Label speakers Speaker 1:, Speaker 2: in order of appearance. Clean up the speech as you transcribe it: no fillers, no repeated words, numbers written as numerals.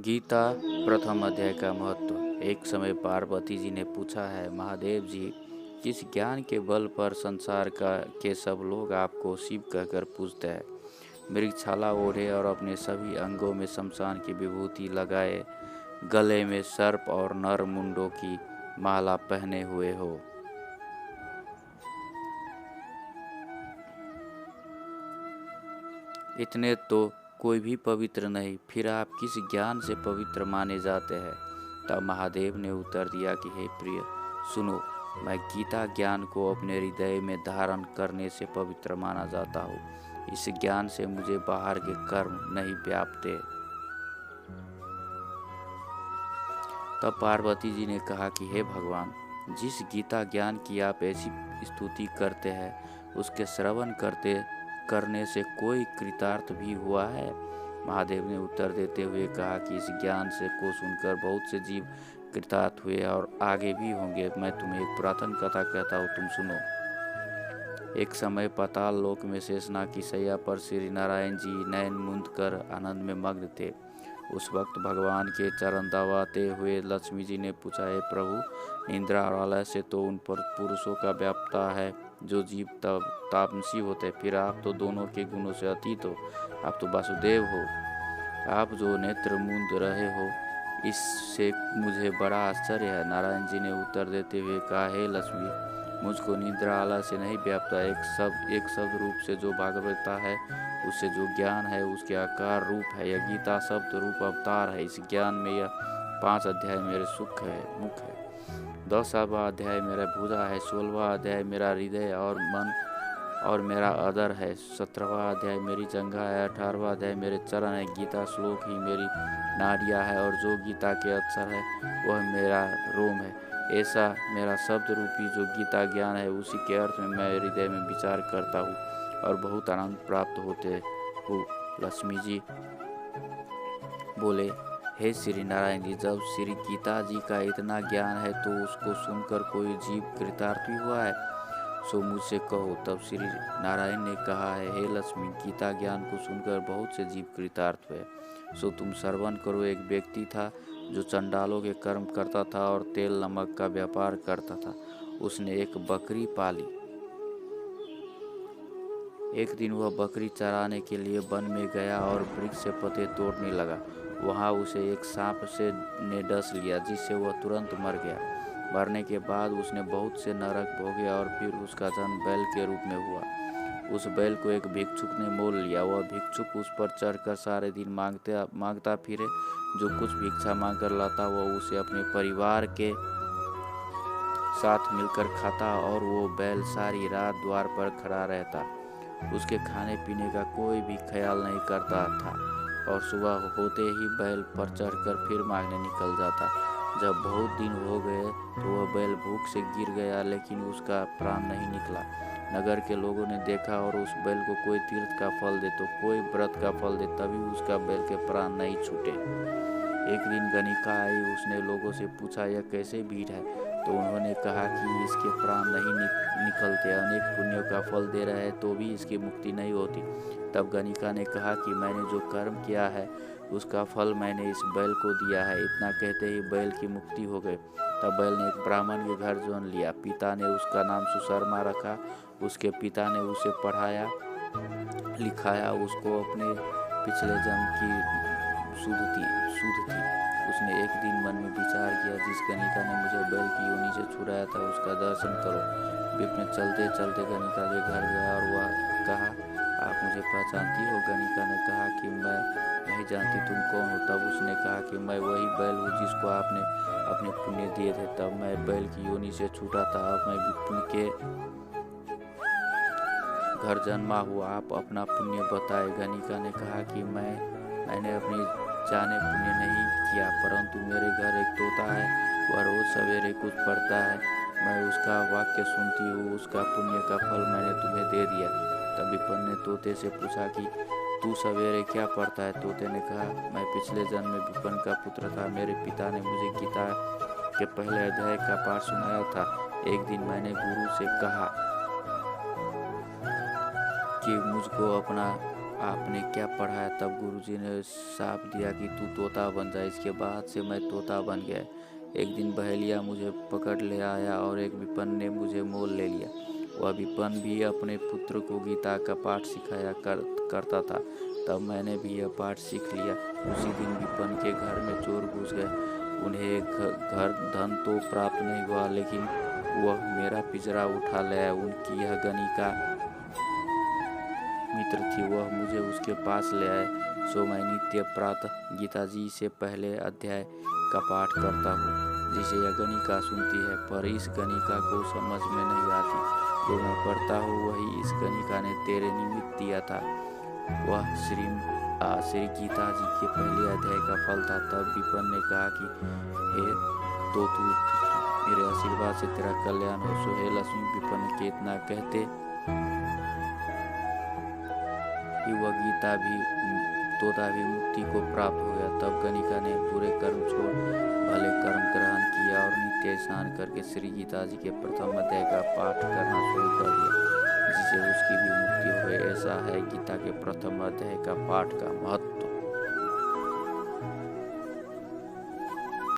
Speaker 1: गीता प्रथम अध्याय का महत्व। एक समय पार्वती जी ने पूछा है, महादेव जी, किस ज्ञान के बल पर संसार के सब लोग आपको शिव कहकर पूजते हैं? मृगछाला ओढ़े और अपने सभी अंगों में शमशान की विभूति लगाए, गले में सर्प और नर मुंडों की माला पहने हुए हो। इतने तो कोई भी पवित्र नहीं, फिर आप किस ज्ञान से पवित्र माने जाते हैं? तब महादेव ने उत्तर दिया कि हे प्रिय, सुनो, मैं गीता ज्ञान को अपने हृदय में धारण करने से पवित्र माना जाता हूँ। इस ज्ञान से मुझे बाहर के कर्म नहीं व्यापते। तब पार्वती जी ने कहा कि हे भगवान, जिस गीता ज्ञान की आप ऐसी स्तुति करते हैं, उसके श्रवण करने से कोई कृतार्थ भी हुआ है? महादेव ने उत्तर देते हुए कहा कि इस ज्ञान से को सुनकर बहुत से जीव कृतार्थ हुए और आगे भी होंगे। मैं तुम्हें एक पुरातन कथा कहता हूँ, तुम सुनो। एक समय पाताल लोक में शेषनाग की शैया पर श्री नारायण जी नयन मूंद कर आनंद में मग्न थे। उस वक्त भगवान के चरण दबाते हुए लक्ष्मी जी ने पूछा, हे प्रभु, निद्रा और आलस्य तो उन पर पुरुषों का व्यापता है जो जीव तामसी होते, फिर आप तो दोनों के गुणों से अतीत हो। आप तो वासुदेव हो। आप जो नेत्र मूंद रहे हो, इससे मुझे बड़ा आश्चर्य है। नारायण जी ने उत्तर देते हुए कहा, हे लक्ष्मी, मुझको निद्रा आलस्य नहीं व्यापता। एक शब्द रूप से जो भागवता है, उससे जो ज्ञान है, उसके आकार रूप है। यह गीता शब्द रूप अवतार है। इस ज्ञान में यह 5 अध्याय मेरे मुख है, 10वां अध्याय मेरा भुजा है, 16वां अध्याय मेरा हृदय और मन और मेरा अदर है, 17वां अध्याय मेरी जंघा है, 18वां अध्याय मेरे चरण है, गीता श्लोक ही मेरी नाड़ियाँ है और जो गीता के अक्षर है वह मेरा रोम है। ऐसा मेरा शब्द रूपी जो गीता ज्ञान है, उसी के अर्थ में मैं हृदय में विचार करता हूँ और बहुत आनंद प्राप्त होते हूँ। लक्ष्मी जी बोले, हे श्री नारायण जी, जब श्री गीता जी का इतना ज्ञान है तो उसको सुनकर कोई जीव कृतार्थ भी हुआ है? सो मुझसे कहो। तब श्री नारायण ने कहा है, हे लक्ष्मी, गीता ज्ञान को सुनकर बहुत से जीव कृतार्थ हुए। सो तुम श्रवण करो। एक व्यक्ति था जो चंडालों के कर्म करता था और तेल नमक का व्यापार करता था। उसने एक बकरी पाली। एक दिन वह बकरी चराने के लिए वन में गया और वृक्ष से पत्ते तोड़ने लगा। वहाँ उसे एक सांप ने डस लिया, जिससे वह तुरंत मर गया। मरने के बाद उसने बहुत से नरक भोगे और फिर उसका जन्म बैल के रूप में हुआ। उस बैल को एक भिक्षुक ने मोल लिया। वह भिक्षुक उस पर चढ़कर सारे दिन मांगता फिरे। जो कुछ भिक्षा मांग कर लाता, वह उसे अपने परिवार के साथ मिलकर खाता और वो बैल सारी रात द्वार पर खड़ा रहता। उसके खाने पीने का कोई भी ख्याल नहीं करता था और सुबह होते ही बैल पर चढ़कर फिर मांगने निकल जाता। जब बहुत दिन हो गए तो वह बैल भूख से गिर गया, लेकिन उसका प्राण नहीं निकला। नगर के लोगों ने देखा और उस बैल को कोई तीर्थ का फल दे तो कोई व्रत का फल दे, तभी उसका बैल के प्राण नहीं छूटे। एक दिन गणिका आई। उसने लोगों से पूछा, यह कैसे भीड़ है? तो उन्होंने कहा कि इसके प्राण नहीं निकलते, अनेक पुण्यों का फल दे रहे हैं तो भी इसकी मुक्ति नहीं होती। तब गणिका ने कहा कि मैंने जो कर्म किया है उसका फल मैंने इस बैल को दिया है। इतना कहते ही बैल की मुक्ति हो गई। तब बैल ने एक ब्राह्मण के घर जन्म लिया। पिता ने उसका नाम सुशर्मा रखा। उसके पिता ने उसे पढ़ाया लिखाया। उसको अपने पिछले जन्म की शुद्ध थी। उसने एक दिन मन में विचार किया, जिस गणिका ने मुझे बैल की योनि से छुड़ाया था उसका दर्शन करो। विपिन चलते चलते गणिका के घर गया और वह कहा, आप मुझे पहचानती हो? गणिका ने कहा कि मैं नहीं जानती, तुम कौन हो? तब उसने कहा कि मैं वही बैल हूँ जिसको आपने अपने पुण्य दिए थे। तब मैं बैल की योनि से छूटा था। अब मैं विपिन के घर जन्मा हुआ। आप अपना पुण्य बताए। गणिका ने कहा कि मैंने अपनी जाने पुण्य नहीं किया, परंतु मेरे घर एक तोता है, वह रोज सवेरे कुछ पढ़ता है, मैं उसका वाक्य सुनती हूँ, उसका पुण्य का फल मैंने तुम्हें दे दिया। तब विपिन ने तोते से पूछा कि तू सवेरे क्या पढ़ता है? तोते ने कहा, मैं पिछले जन्म में विपिन का पुत्र था। मेरे पिता ने मुझे गीता के पहले अध्याय का पाठ सुनाया था। एक दिन मैंने गुरु से कहा कि मुझको आपने क्या पढ़ा है? तब गुरुजी ने साप दिया कि तू तोता बन जा। इसके बाद से मैं तोता बन गया। एक दिन बहेलिया मुझे पकड़ ले आया और एक विपन्न ने मुझे मोल ले लिया। वह विपन्न भी अपने पुत्र को गीता का पाठ सिखाया करता था। तब मैंने भी यह पाठ सीख लिया। उसी दिन विपन्न के घर में चोर घुस गए। उन्हें घर धन तो प्राप्त नहीं हुआ, लेकिन वह मेरा पिंजरा उठा लाया। उनकी यह गणिका मित्र थी, वह मुझे उसके पास ले आए। सो मैं नित्य प्रातः गीता जी से पहले अध्याय का पाठ करता हूँ, जिसे यह गणिका सुनती है। पर इस गणिका को समझ में नहीं आती। जो मैं पढ़ता हूँ वही इस गणिका ने तेरे निमित्त दिया था। वह श्री गीता जी के पहले अध्याय का फल था। तब विपन्न ने कहा कि हे तो तू मेरे आशीर्वाद से तेरा कल्याण हो। सो हे लक्ष्मी, विपन्न के इतना कहते कि वह तोता भी मुक्ति को प्राप्त हो गया। तब गणिका ने बुरे कर्म छोड़ भले कर्म ग्रहण किया और नित्य स्नान करके श्री गीता जी के प्रथम अध्याय का पाठ करना शुरू कर दिया, जिससे उसकी भी मुक्ति हो गई। ऐसा है गीता के प्रथम अध्याय का पाठ का महत्व।